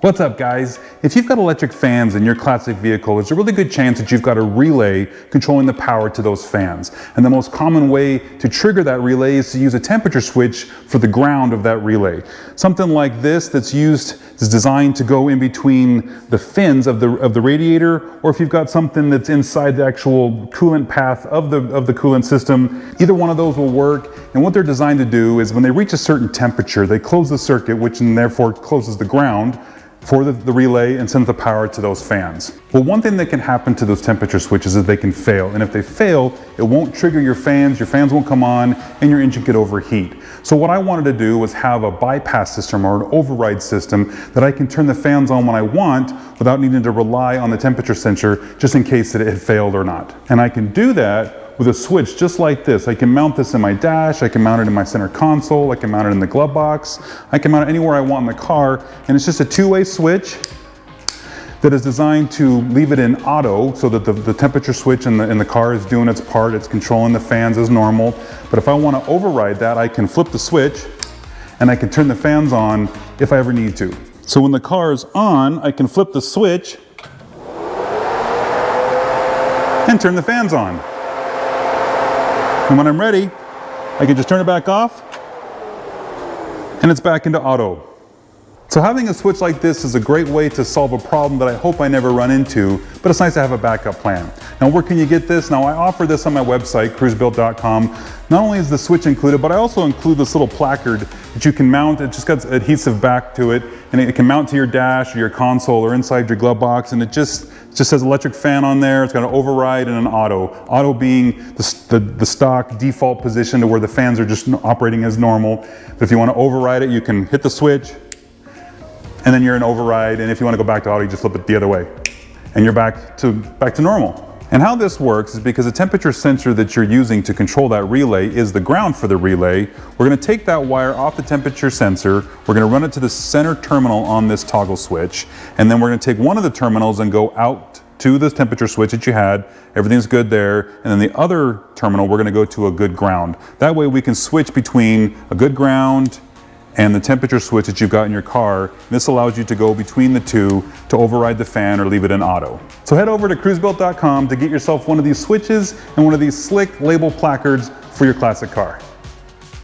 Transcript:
What's up guys? If you've got electric fans in your classic vehicle, there's a really good chance that you've got a relay controlling the power to those fans. And the most common way to trigger that relay is to use a temperature switch for the ground of that relay. Something like this that's designed to go in between the fins of the radiator, or if you've got something that's inside the actual coolant path of the coolant system, either one of those will work. And what they're designed to do is when they reach a certain temperature, they close the circuit, which therefore closes the ground for the relay and sends the power to those fans. Well, one thing that can happen to those temperature switches is they can fail. And if they fail, it won't trigger your fans won't come on, and your engine could overheat. So what I wanted to do was have a bypass system or an override system that I can turn the fans on when I want without needing to rely on the temperature sensor just in case that it had failed or not. And I can do that with a switch just like this. I can mount this in my dash, I can mount it in my center console, I can mount it in the glove box, I can mount it anywhere I want in the car, and it's just a two-way switch that is designed to leave it in auto so that the temperature switch in the car is doing its part, it's controlling the fans as normal. But if I want to override that, I can flip the switch and I can turn the fans on if I ever need to. So when the car is on, I can flip the switch and turn the fans on. And when I'm ready, I can just turn it back off and it's back into auto. So having a switch like this is a great way to solve a problem that I hope I never run into, but it's nice to have a backup plan. Now where can you get this? Now I offer this on my website, KruseBuilt.com. Not only is the switch included, but I also include this little placard that you can mount. It just got adhesive back to it, and it can mount to your dash or your console or inside your glove box, and it just says electric fan on there. It's got an override and an auto. Auto being the stock default position to where the fans are just operating as normal. But if you want to override it, you can hit the switch, and then you're in override, and if you want to go back to auto, you just flip it the other way, and you're back to normal. And how this works is because the temperature sensor that you're using to control that relay is the ground for the relay. We're going to take that wire off the temperature sensor, we're going to run it to the center terminal on this toggle switch, and then we're going to take one of the terminals and go out to the temperature switch that you had, everything's good there, and then the other terminal we're going to go to a good ground. That way we can switch between a good ground and the temperature switch that you've got in your car. This allows you to go between the two to override the fan or leave it in auto. So head over to KruseBuilt.com to get yourself one of these switches and one of these slick label placards for your classic car.